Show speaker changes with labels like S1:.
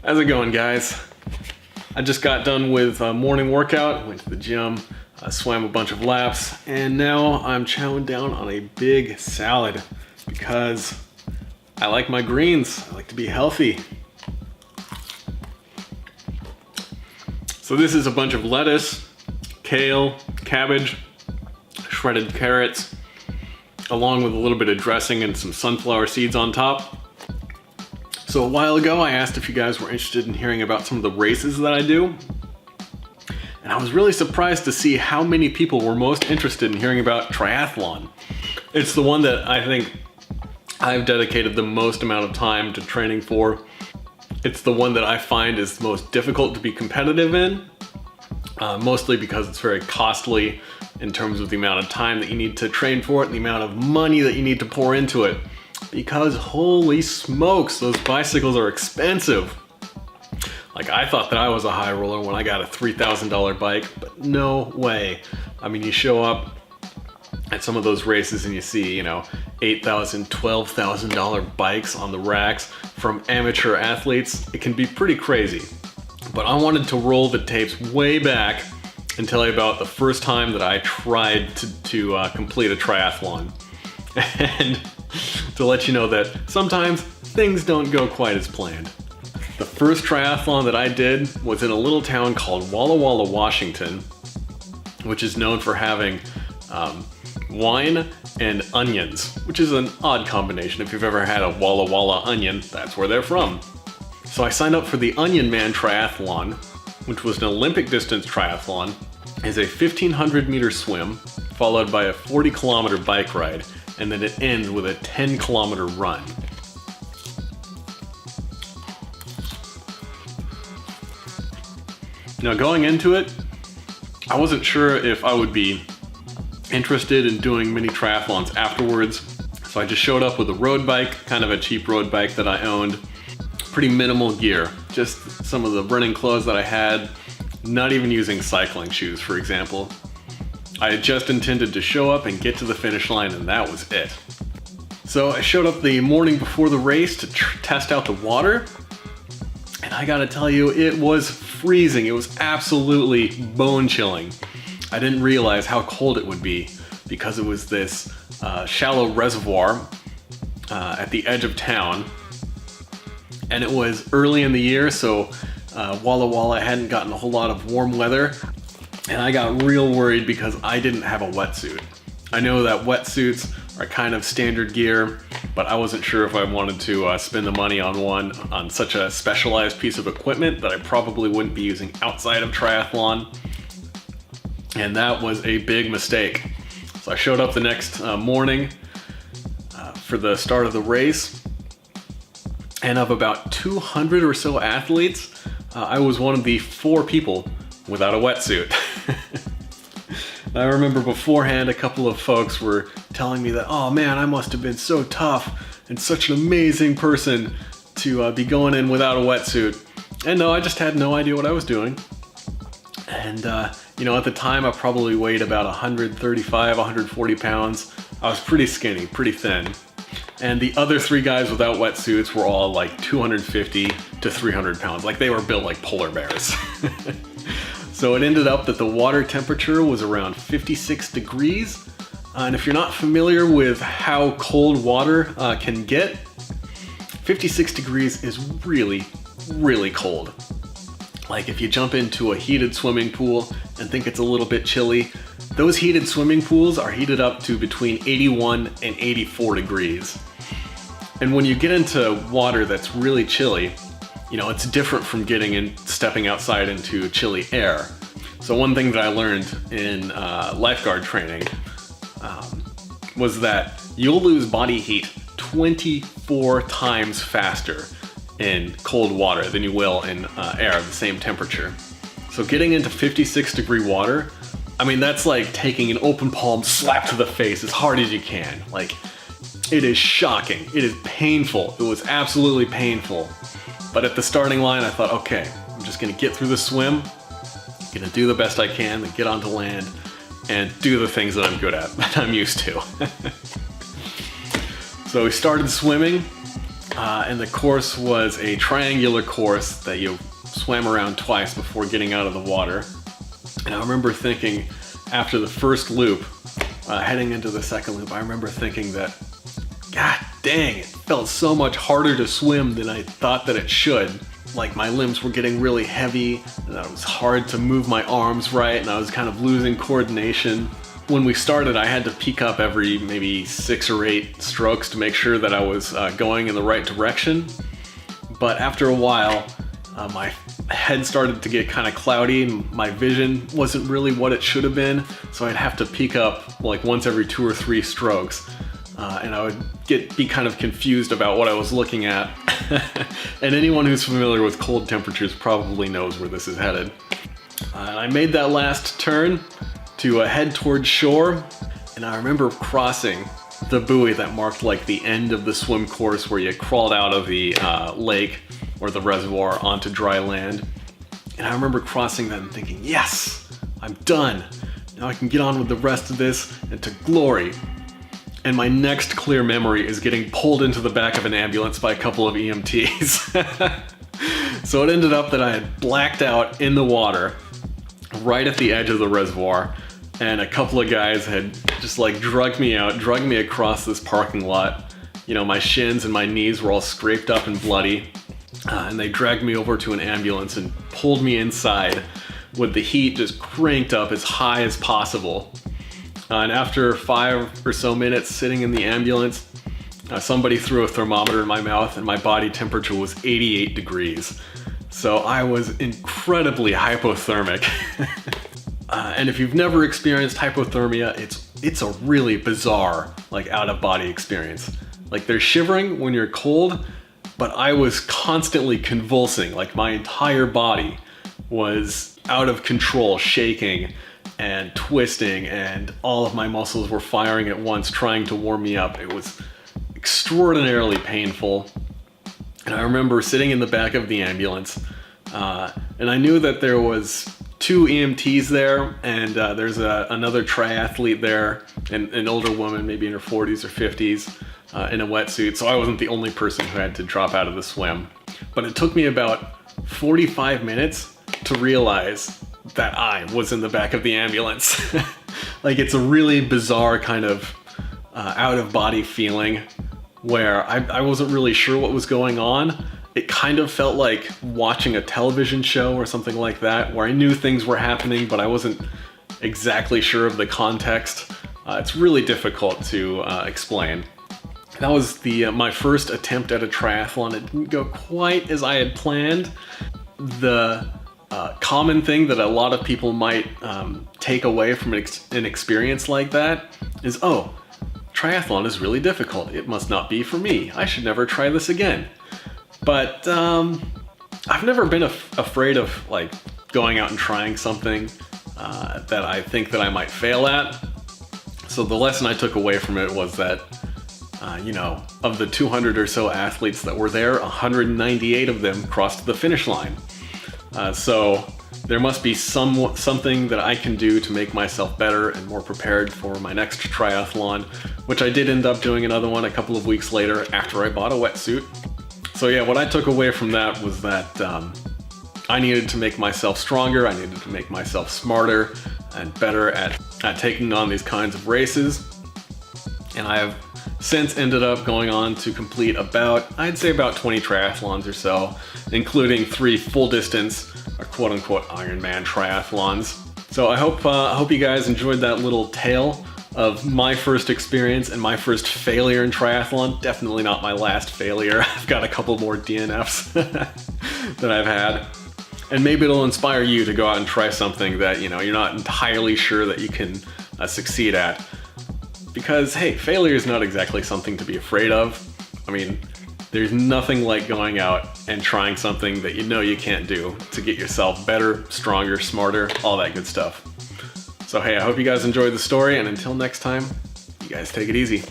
S1: How's it going, guys? I just got done with a morning workout, went to the gym, swam a bunch of laps, and now I'm chowing down on a big salad because I like my greens. I like to be healthy. So this is a bunch of lettuce, kale, cabbage, shredded carrots, along with a little bit of dressing and some sunflower seeds on top. So a while ago, I asked if you guys were interested in hearing about some of the races that I do. And I was really surprised to see how many people were most interested in hearing about triathlon. It's the one that I think I've dedicated the most amount of time to training for. It's the one that I find is the most difficult to be competitive in, mostly because it's very costly in terms of the amount of time that you need to train for it and the amount of money that you need to pour into it. Because holy smokes, those bicycles are expensive. Like, I thought that I was a high roller when I got a $3,000 bike, but no way. I mean, you show up at some of those races and you see, $8,000, $12,000 bikes on the racks from amateur athletes. It can be pretty crazy. But I wanted to roll the tapes way back and tell you about the first time that I tried to complete a triathlon. And to let you know that sometimes things don't go quite as planned. The first triathlon that I did was in a little town called Walla Walla, Washington, which is known for having wine and onions, which is an odd combination. If you've ever had a Walla Walla onion, that's where they're from. So I signed up for the Onion Man Triathlon, which was an Olympic distance triathlon. It's a 1,500 meter swim, followed by a 40-kilometer bike ride, and then it ends with a 10-kilometer run. Now, going into it, I wasn't sure if I would be interested in doing mini triathlons afterwards, so I just showed up with a road bike, kind of a cheap road bike that I owned. Pretty minimal gear, just some of the running clothes that I had, not even using cycling shoes, for example. I had just intended to show up and get to the finish line, and that was it. So I showed up the morning before the race to test out the water, and I gotta tell you, it was freezing. It was absolutely bone-chilling. I didn't realize how cold it would be because it was this shallow reservoir at the edge of town, and it was early in the year, so Walla Walla hadn't gotten a whole lot of warm weather. And I got real worried because I didn't have a wetsuit. I know that wetsuits are kind of standard gear, but I wasn't sure if I wanted to spend the money on one on such a specialized piece of equipment that I probably wouldn't be using outside of triathlon. And that was a big mistake. So I showed up the next morning for the start of the race. And of about 200 or so athletes, I was one of the 4 people without a wetsuit. I remember beforehand a couple of folks were telling me that, oh man, I must have been so tough and such an amazing person to be going in without a wetsuit. And no, I just had no idea what I was doing. And at the time I probably weighed about 135, 140 pounds. I was pretty skinny, pretty thin. And the other 3 guys without wetsuits were all like 250 to 300 pounds. Like, they were built like polar bears. So it ended up that the water temperature was around 56 degrees. And if you're not familiar with how cold water can get, 56 degrees is really, really cold. Like, if you jump into a heated swimming pool and think it's a little bit chilly, those heated swimming pools are heated up to between 81 and 84 degrees. And when you get into water that's really chilly, it's different from stepping outside into chilly air. So one thing that I learned in lifeguard training was that you'll lose body heat 24 times faster in cold water than you will in air of the same temperature. So getting into 56 degree water, I mean, that's like taking an open palm slap to the face as hard as you can. Like, it is shocking. It is painful. It was absolutely painful. But at the starting line, I thought, okay, I'm just gonna get through the swim, gonna do the best I can, and get onto land, and do the things that I'm good at, that I'm used to. So we started swimming, And the course was a triangular course that you swam around twice before getting out of the water. And I remember thinking after the first loop, heading into the second loop, I remember thinking that, God dang, it felt so much harder to swim than I thought that it should. Like my limbs were getting really heavy, and it was hard to move my arms right, and I was kind of losing coordination. When we started, I had to peek up every maybe 6 or 8 strokes to make sure that I was going in the right direction. But after a while, my head started to get kind of cloudy and my vision wasn't really what it should have been. So I'd have to peek up like once every 2 or 3 strokes. And I would be kind of confused about what I was looking at. And anyone who's familiar with cold temperatures probably knows where this is headed. And I made that last turn to head towards shore, and I remember crossing the buoy that marked like the end of the swim course where you crawled out of the lake or the reservoir onto dry land. And I remember crossing that and thinking, yes, I'm done. Now I can get on with the rest of this and to glory. And my next clear memory is getting pulled into the back of an ambulance by a couple of EMTs. So it ended up that I had blacked out in the water right at the edge of the reservoir, and a couple of guys had just like drugged me across this parking lot. You know, my shins and my knees were all scraped up and bloody, and they dragged me over to an ambulance and pulled me inside with the heat just cranked up as high as possible. And after 5 or so minutes sitting in the ambulance, somebody threw a thermometer in my mouth and my body temperature was 88 degrees. So I was incredibly hypothermic. And if you've never experienced hypothermia, it's a really bizarre, like, out-of-body experience. Like, there's shivering when you're cold, but I was constantly convulsing. Like, my entire body was out of control, shaking and twisting, and all of my muscles were firing at once, trying to warm me up. It was extraordinarily painful. And I remember sitting in the back of the ambulance, and I knew that there was 2 EMTs there, and there's another triathlete there, an older woman, maybe in her 40s or 50s, in a wetsuit. So I wasn't the only person who had to drop out of the swim. But it took me about 45 minutes to realize that I was in the back of the ambulance. Like, it's a really bizarre kind of out-of-body feeling where I wasn't really sure what was going on. It kind of felt like watching a television show or something like that, where I knew things were happening, but I wasn't exactly sure of the context. It's really difficult to explain. That was my first attempt at a triathlon. It didn't go quite as I had planned. The common thing that a lot of people might take away from an experience like that is, oh, triathlon is really difficult. It must not be for me. I should never try this again. But I've never been afraid of like going out and trying something that I think that I might fail at. So the lesson I took away from it was that, you know, of the 200 or so athletes that were there, 198 of them crossed the finish line. So there must be something that I can do to make myself better and more prepared for my next triathlon, which I did end up doing another one a couple of weeks later after I bought a wetsuit. So yeah, what I took away from that was that I needed to make myself stronger, I needed to make myself smarter and better at taking on these kinds of races. And I have since ended up going on to complete I'd say about 20 triathlons or so, including 3 full distance or quote-unquote Ironman triathlons. So I hope you guys enjoyed that little tale of my first experience and my first failure in triathlon. Definitely not my last failure. I've got a couple more DNFs that I've had. And maybe it'll inspire you to go out and try something that, you know, you're not entirely sure that you can succeed at. Because, hey, failure is not exactly something to be afraid of. I mean, there's nothing like going out and trying something that you know you can't do to get yourself better, stronger, smarter, all that good stuff. So hey, I hope you guys enjoyed the story, and until next time, you guys take it easy.